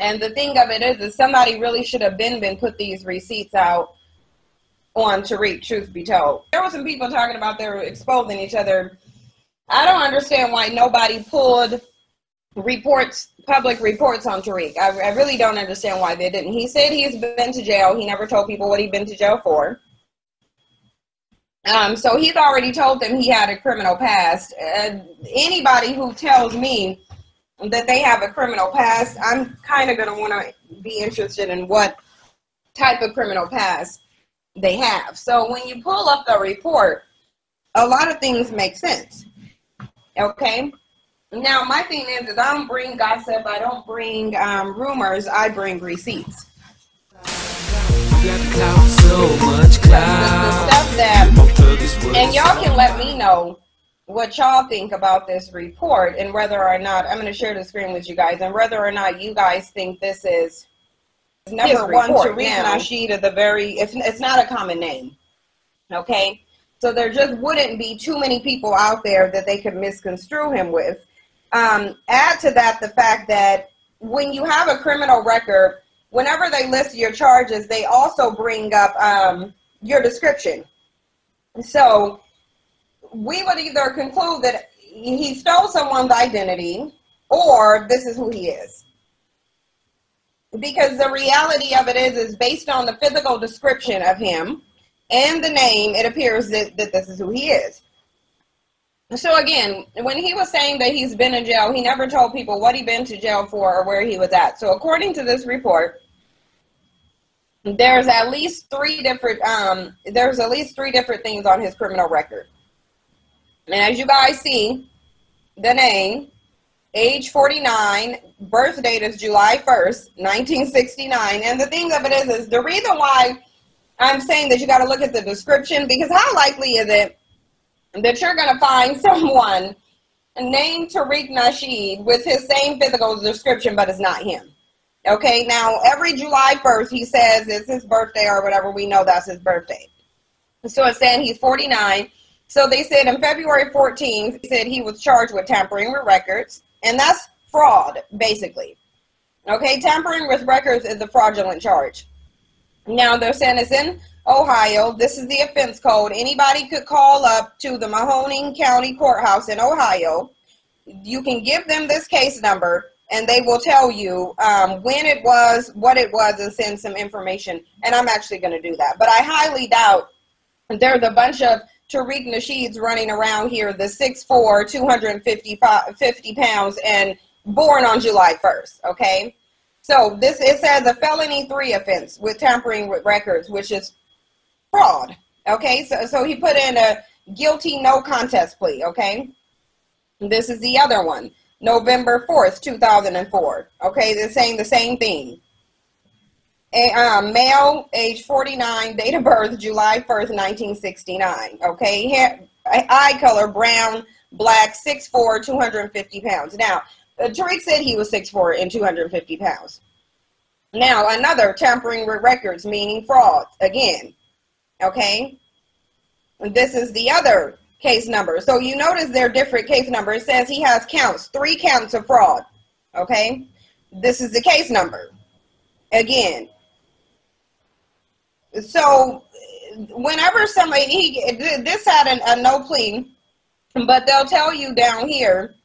And the thing of it is somebody really should have been put these receipts out on Tariq, truth be told. There were some people talking about they were exposing each other. I don't understand why nobody pulled reports, public reports on Tariq. I really don't understand why they didn't. He said he's been to jail. He never told people what he'd been to jail for. So he's already told them he had a criminal past. Anybody who tells me that they have a criminal past, I'm kind of going to want to be interested in what type of criminal past they have. So when you pull up the report, a lot of things make sense. Okay? Now, my thing is I don't bring gossip. I don't bring rumors. I bring receipts. So much cloud. The stuff that, and y'all can let me know what y'all think about this report and whether or not, I'm going to share the screen with you guys, and whether or not you guys think this is number one. Tariq Nasheed is it's not a common name. Okay? So there just wouldn't be too many people out there that they could misconstrue him with. Add to that the fact that when you have a criminal record, whenever they list your charges, they also bring up your description. So we would either conclude that he stole someone's identity or this is who he is. Because the reality of it is based on the physical description of him and the name, it appears that this is who he is. So again, when he was saying that he's been in jail, he never told people what he'd been to jail for or where he was at. So according to this report, there's at least three different things on his criminal record. And as you guys see, the name, age 49, birth date is July 1st, 1969. And the thing of it is the reason why I'm saying that you got to look at the description, because how likely is it that you're going to find someone named Tariq Nasheed with his same physical description, but it's not him? Okay, now every July 1st, he says it's his birthday or whatever. We know that's his birthday. So it's saying he's 49. So they said on February 14th, he said he was charged with tampering with records. And that's fraud, basically. Okay, tampering with records is a fraudulent charge. Now they're saying it's in Ohio. This is the offense code. Anybody could call up to the Mahoning County Courthouse in Ohio. You can give them this case number, and they will tell you when it was, what it was, and send some information. And I'm actually going to do that. But I highly doubt there's a bunch of Tariq Nasheeds running around here, the 6'4", 250 pounds, and born on July 1st, okay? So it says a felony 3 offense with tampering with records, which is fraud, okay? So he put in a guilty no contest plea, okay? This is the other one. November 4th, 2004. Okay, they're saying the same thing. Male, age 49, date of birth, July 1st, 1969. Okay, eye color, brown, black, 6'4", 250 pounds. Now, Tariq said he was 6'4" and 250 pounds. Now, another tampering with records, meaning fraud, again. Okay, this is the other case number. So you notice they're different case numbers. It says he has counts, 3 counts of fraud. Okay, this is the case number again. So whenever somebody, this had a no plea, but they'll tell you down here.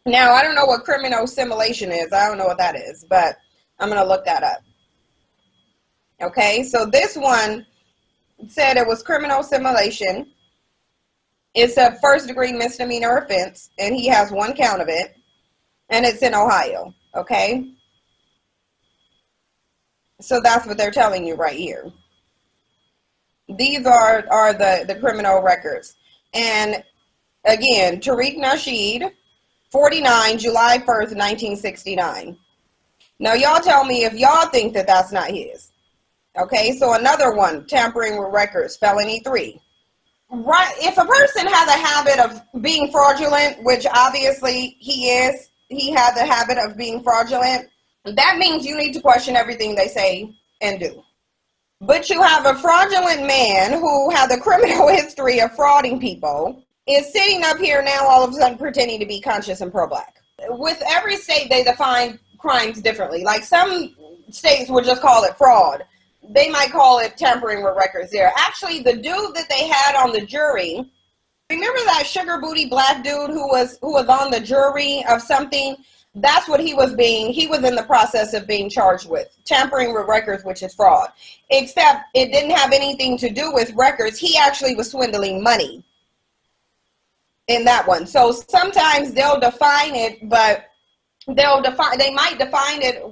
Now, I don't know what criminal simulation is. I don't know what that is, but I'm going to look that up. Okay, so this one said it was criminal simulation. It's a first-degree misdemeanor offense, and he has 1 count of it, and it's in Ohio, okay? So that's what they're telling you right here. These are the criminal records. And, again, Tariq Nasheed, 49, July 1st, 1969. Now, y'all tell me if y'all think that that's not his. Okay, so another one, tampering with records, felony 3. Right, if a person has a habit of being fraudulent, which obviously he is, he has a habit of being fraudulent, that means you need to question everything they say and do. But you have a fraudulent man who has a criminal history of frauding people, is sitting up here now all of a sudden pretending to be conscious and pro-black. With every state, they define crimes differently. Like some states would just call it fraud. They might call it tampering with records there. Actually, the dude that they had on the jury, remember that sugar booty black dude who was on the jury of something? That's what he was in the process of being charged with, tampering with records, which is fraud. Except it didn't have anything to do with records. He actually was swindling money in that one. So sometimes they'll define it, but they might define it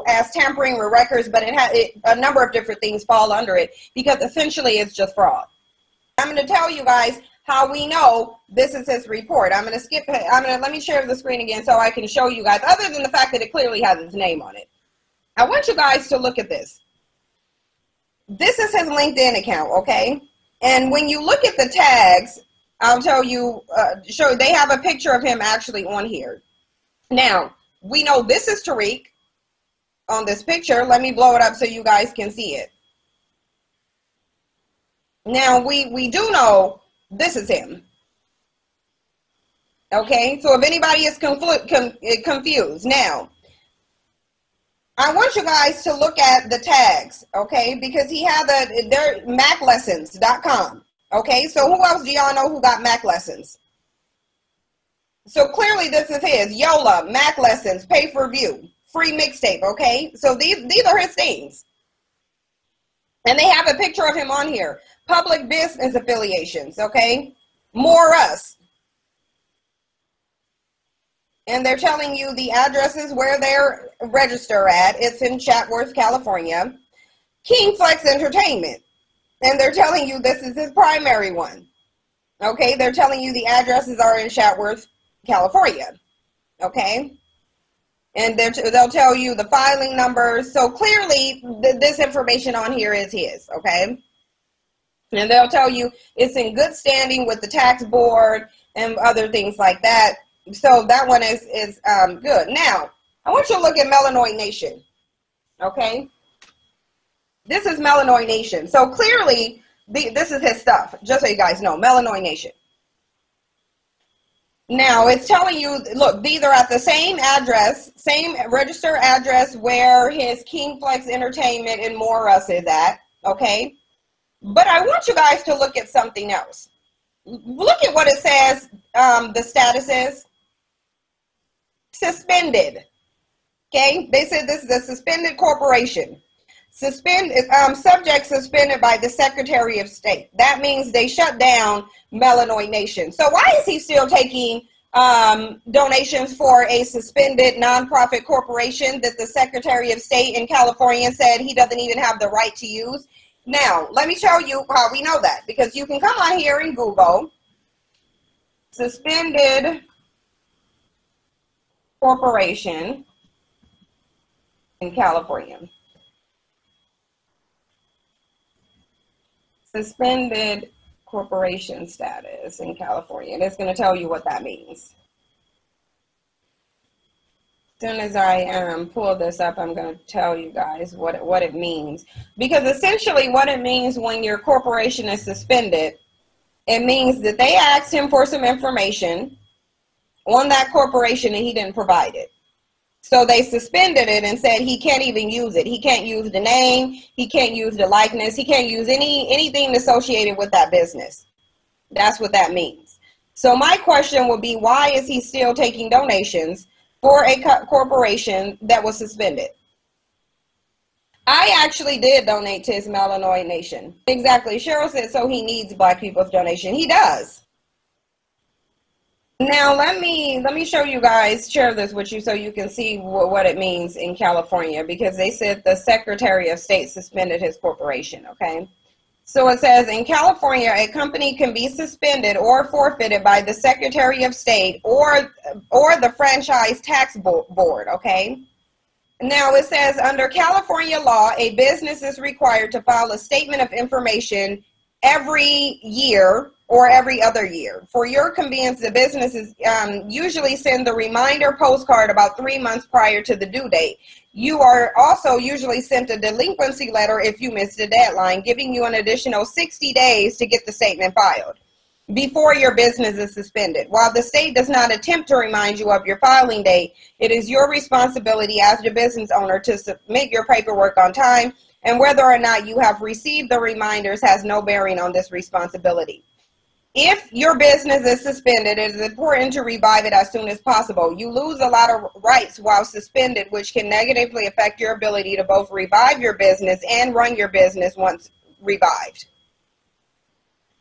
as tampering with records, but a number of different things fall under it, because essentially it's just fraud. I'm going to tell you guys how we know this is his report. Let me share the screen again so I can show you guys, other than the fact that it clearly has his name on it. I want you guys to look at this. This is his LinkedIn account, okay? And when you look at the tags, I'll tell you, they have a picture of him actually on here. Now, we know this is Tariq on this picture. Let me blow it up so you guys can see it. Now, we do know this is him. Okay, so if anybody is confused, now, I want you guys to look at the tags, okay, because he had they're maclessons.com. Okay, so who else do y'all know who got Mac Lessons? So clearly this is his. YOLA, Mac Lessons, pay per view, free mixtape, okay? So these are his things. And they have a picture of him on here. Public business affiliations, okay? More Us. And they're telling you the addresses where they're registered at. It's in Chatworth, California. King Flex Entertainment. And they're telling you this is his primary one. Okay, they're telling you the addresses are in Chatworth, California. Okay, and they'll tell you the filing numbers. So clearly, this information on here is his. Okay, and they'll tell you it's in good standing with the tax board and other things like that. So that one is good. Now, I want you to look at Melanoid Nation. Okay. This is Melanoid Nation. So clearly, this is his stuff, just so you guys know, Melanoid Nation. Now, it's telling you, look, these are at the same address, same register address where his King Flex Entertainment and More Us is at, okay? But I want you guys to look at something else. Look at what it says the status is. Suspended, okay? They said this is a suspended corporation. Subject suspended by the Secretary of State. That means they shut down Melanoid Nation. So why is he still taking donations for a suspended nonprofit corporation that the Secretary of State in California said he doesn't even have the right to use? Now, let me show you how we know that, because you can come on here and Google suspended corporation in California. Suspended corporation status in California. And it's going to tell you what that means. As soon as I pull this up, I'm going to tell you guys what it means. Because essentially what it means when your corporation is suspended, it means that they asked him for some information on that corporation and he didn't provide it. So they suspended it and said he can't even use it. He can't use the name. He can't use the likeness. He can't use anything associated with that business. That's what that means. So my question would be, why is he still taking donations for a corporation that was suspended? I actually did donate to his Melanoid Nation. Exactly. Cheryl said, so he needs Black people's donation. He does. Now, let me show you guys, share this with you so you can see what it means in California, because they said the Secretary of State suspended his corporation, okay? So it says, in California, a company can be suspended or forfeited by the Secretary of State or the Franchise Tax Board, okay? Now, it says, under California law, a business is required to file a statement of information every year or every other year. For your convenience, the businesses usually send the reminder postcard about 3 months prior to the due date. You are also usually sent a delinquency letter if you missed the deadline, giving you an additional 60 days to get the statement filed. before your business is suspended. While the state does not attempt to remind you of your filing date, it is your responsibility as the business owner to submit your paperwork on time, and whether or not you have received the reminders has no bearing on this responsibility. If your business is suspended, it is important to revive it as soon as possible. You lose a lot of rights while suspended, which can negatively affect your ability to both revive your business and run your business once revived.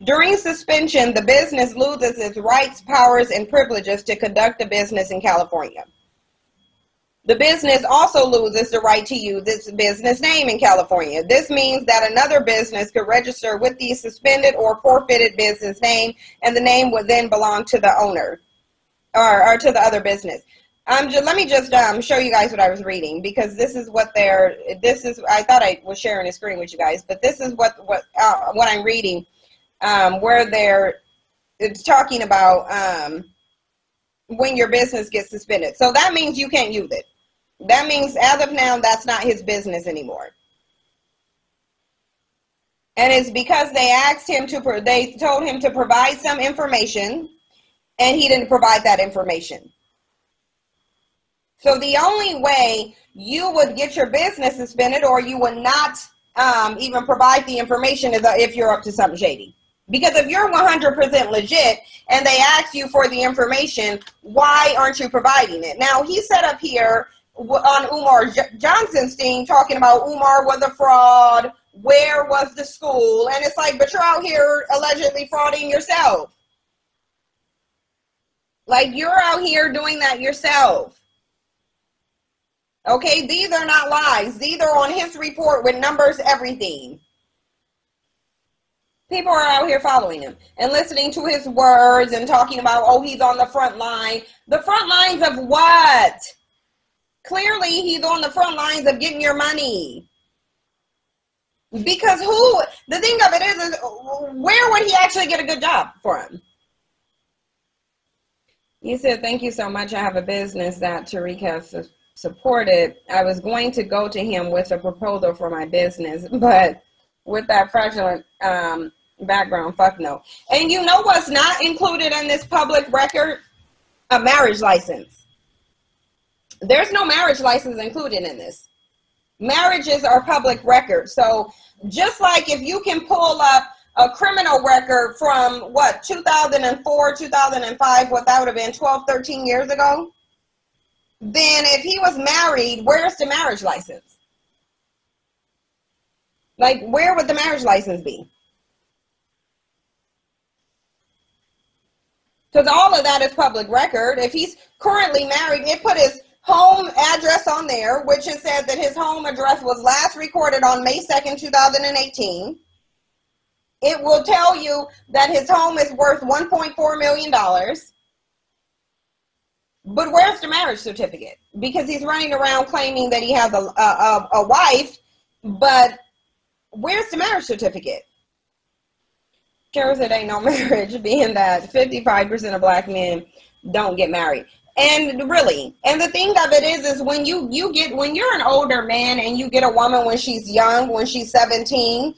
During suspension, the business loses its rights, powers, and privileges to conduct a business in California. The business also loses the right to use its business name in California. This means that another business could register with the suspended or forfeited business name, and the name would then belong to the owner or to the other business. Let me just show you guys what I was reading, because this is what I thought I was sharing a screen with you guys, but this is what I'm reading, where it's talking about when your business gets suspended. So that means you can't use it. That means as of now, that's not his business anymore. And it's because they told him to provide some information, and he didn't provide that information. So the only way you would get your business suspended, or you would not even provide the information, is if you're up to something shady. Because if you're 100% legit and they ask you for the information, why aren't you providing it? Now, he set up here on Umar Johnson's thing talking about Umar was a fraud, where was the school? And it's like, but you're out here allegedly frauding yourself. Like, you're out here doing that yourself. Okay, these are not lies. These are on his report with numbers, everything. People are out here following him and listening to his words and talking about, oh, he's on the front line. The front lines of what? Clearly, he's on the front lines of getting your money. Because the thing of it is where would he actually get a good job for him? He said, thank you so much. I have a business that Tariq has supported. I was going to go to him with a proposal for my business, but with that fraudulent background, fuck no. And you know what's not included in this public record? A marriage license. There's no marriage license included in this. Marriages are public record. So just like if you can pull up a criminal record from 2004, 2005, what that would have been 12, 13 years ago, then if he was married, where's the marriage license? Like, where would the marriage license be? Because all of that is public record. If he's currently married, it put his home address on there, which it said that his home address was last recorded on May 2nd, 2018. It will tell you that his home is worth $1.4 million. But where's the marriage certificate? Because he's running around claiming that he has a wife, but where's the marriage certificate? Carol said ain't no marriage, being that 55% of black men don't get married. And really, and the thing of it is when when you're an older man and you get a woman when she's young, when she's 17,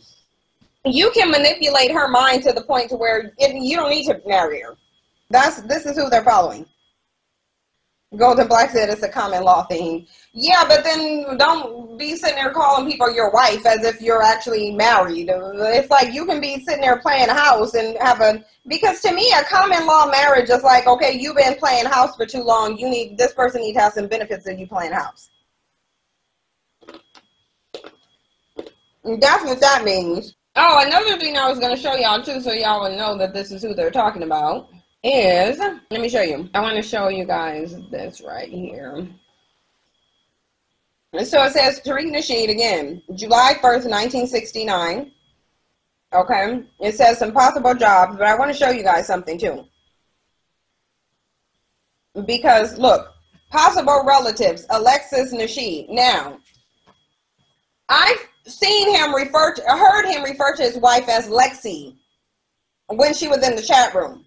you can manipulate her mind to the point to where you don't need to marry her. This is who they're following. Golden Black said it's a common law thing. Yeah, but then don't be sitting there calling people your wife as if you're actually married. It's like you can be sitting there playing house and because to me a common law marriage is like, okay, you've been playing house for too long. This person needs to have some benefits of you playing house. And that's what that means. Oh, another thing I was going to show y'all too, so y'all would know that this is who they're talking about, is, let me show you. I want to show you guys this right here. And so it says Tariq Nasheed again, July 1st, 1969. Okay. It says some possible jobs, but I want to show you guys something too. Because look, possible relatives, Alexis Nasheed. Now, I've heard him refer to his wife as Lexi when she was in the chat room.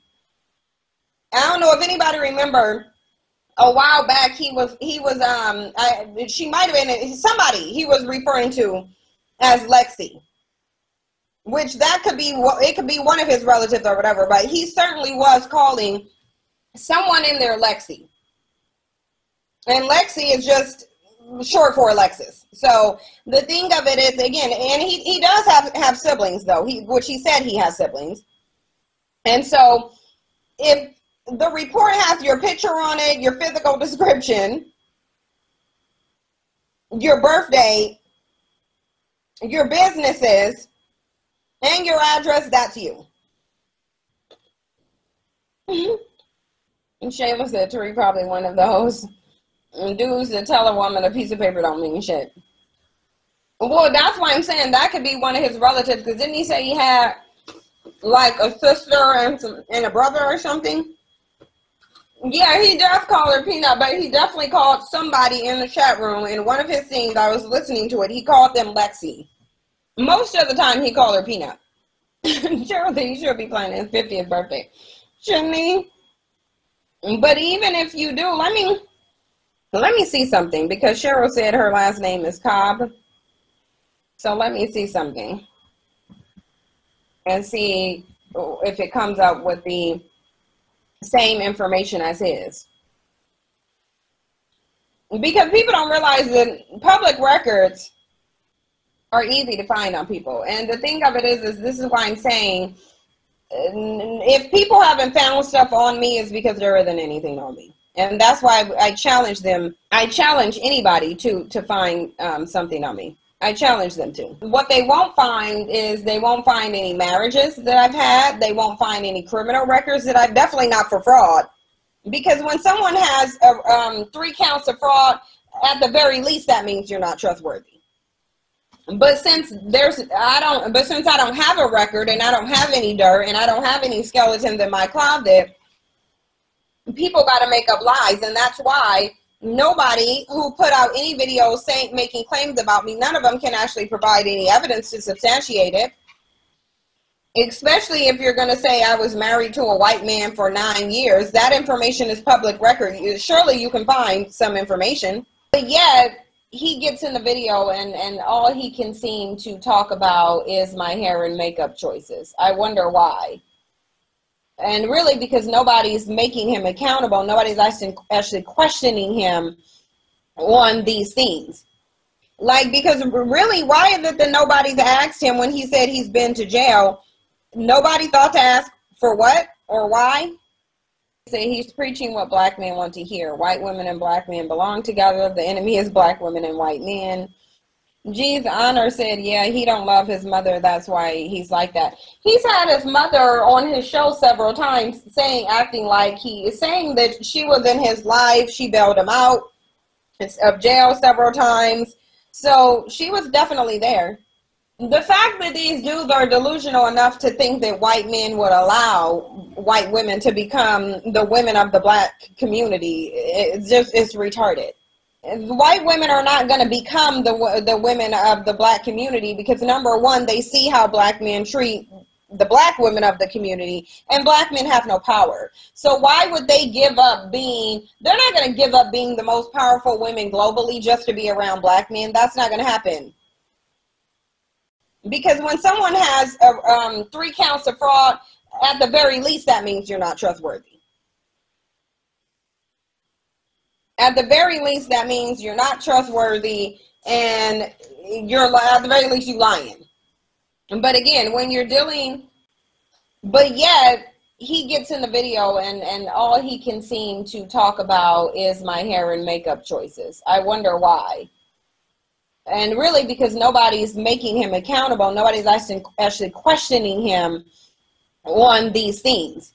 I don't know if anybody remember a while back she might have been somebody he was referring to as Lexi. which that could be, it could be one of his relatives or whatever, but he certainly was calling someone in there Lexi. And Lexi is just short for Alexis. So the thing of it is, again, and he does have siblings, though, which he said he has siblings. And so if the report has your picture on it, your physical description, your birthday, your businesses, and your address, that's you. And Shayla said Tariq probably one of those dudes that tell a woman a piece of paper don't mean shit. Well, that's why I'm saying that could be one of his relatives, because didn't he say he had like a sister and a brother or something? Yeah, he does call her Peanut, but he definitely called somebody in the chat room. In one of his things, I was listening to it, he called them Lexi. Most of the time, he called her Peanut. Cheryl thinks he should be planning his 50th birthday. Shouldn't he? But even if you do, let me see something, because Cheryl said her last name is Cobb. So let me see something and see if it comes up with the same information as his. Because people don't realize that public records are easy to find on people. And the thing of it is this is why I'm saying, if people haven't found stuff on me, it's because there isn't anything on me. And that's why I challenge them. I challenge anybody to find something on me. I challenge them to. What they won't find is they won't find any marriages that I've had. They won't find any criminal records that I've, definitely not for fraud. Because when someone has 3 counts of fraud, at the very least, that means you're not trustworthy. But since I don't have a record, and I don't have any dirt, and I don't have any skeletons in my closet, people got to make up lies. And that's why nobody who put out any videos making claims about me, none of them can actually provide any evidence to substantiate it. Especially if you're going to say I was married to a white man for 9 years. That information is public record. Surely you can find some information. But yet, he gets in the video and all he can seem to talk about is my hair and makeup choices. I wonder why. And really, because nobody's making him accountable. Nobody's actually questioning him on these things. Like, because really, why is it that nobody's asked him when he said he's been to jail? Nobody thought to ask for what or why? Say he's preaching what black men want to hear. White women and black men belong together. The enemy is black women and white men. G's Honor said, yeah, he don't love his mother. That's why he's like that. He's had his mother on his show several times acting like he is saying that she was in his life. She bailed him out of jail several times. So she was definitely there. The fact that these dudes are delusional enough to think that white men would allow white women to become the women of the black community, it's retarded. White women are not going to become the women of the black community because, number one, they see how black men treat the black women of the community, and black men have no power. So why would they give up being, they're not going to give up being the most powerful women globally just to be around black men. That's not going to happen. Because when someone has 3 counts of fraud, at the very least, that means you're not trustworthy. At the very least, that means you're not trustworthy, and at the very least, you're lying. But again, when you're dealing, but yet, he gets in the video and all he can seem to talk about is my hair and makeup choices. I wonder why. And really, because nobody's making him accountable, nobody's actually questioning him on these things.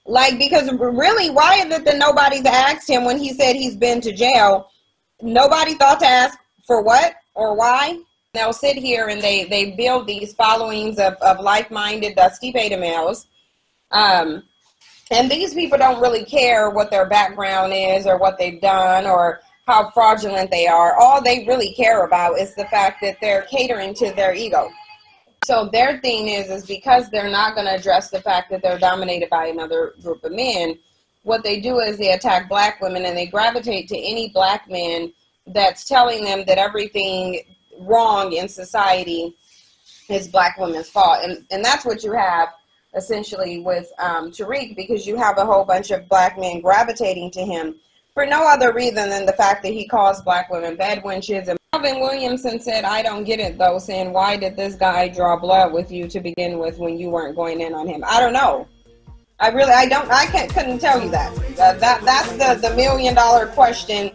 Like, because really, why is it that nobody's asked him when he said he's been to jail? Nobody thought to ask for what or why? They'll sit here and they build these followings of like-minded dusty beta males. And these people don't really care what their background is or what they've done or how fraudulent they are. All they really care about is the fact that they're catering to their ego. So their thing is because they're not going to address the fact that they're dominated by another group of men, what they do is they attack black women and they gravitate to any black man that's telling them that everything wrong in society it's black women's fault. And that's what you have essentially with Tariq, because you have a whole bunch of black men gravitating to him for no other reason than the fact that he calls black women bed wenches. And Melvin Williamson said, I don't get it though, saying, why did this guy draw blood with you to begin with when you weren't going in on him? I don't know. I couldn't tell you that. That's the $1 million question.